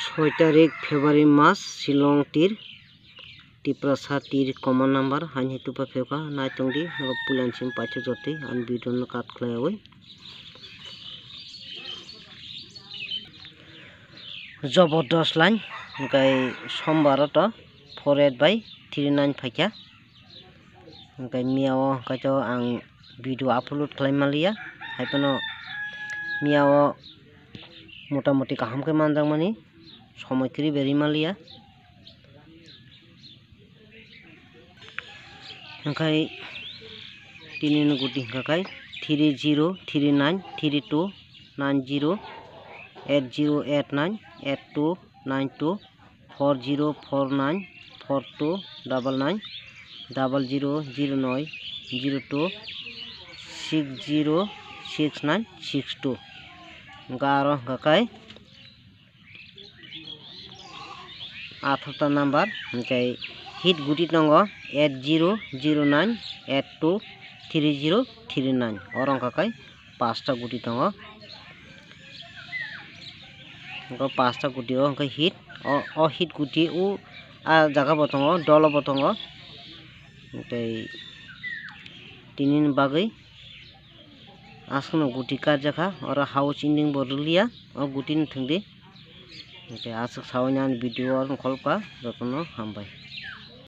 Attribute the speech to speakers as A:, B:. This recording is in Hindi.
A: 6 তারিখ ফেব্রুয়ারি মাস শিলং তীর টিপ্রাसा তীর कमान नंबर हानि तुपा फेका नाइतंगदी पुलानसिम पाइथे जति आन भिडियो काट खलायवै जबरदस्त लाइन ओमफ्राय समबारावथ 48/39 फाइका ओमफ्राय मियाव ओंखायथ आं भिडियो आपलोड खालामलिया हायपनो मियाव मोटा मोटी गाहामखै मानजांमानि समयखरि बेरिमालिया ओंखाय दिनैनि गुदि ओंखाय 30093299404942 गारो ओंखाय 18 नंबर ओंखाय हिट गुटी दङ 8009823039 अरंखाय 5टा गुटी दङ पाँचटा गुटी ओंखाय हिट अ हिट गुटी उ आ जागा बतंग दल बतंग ओमफ्राय तिनिन बागै आसनो गुटी कारजाखा और हाउस इंडिंग बरलिया अ गुटी थंदे ओमफ्राय आसक सावनान भिडियो और खलपा जतनो हामबाय।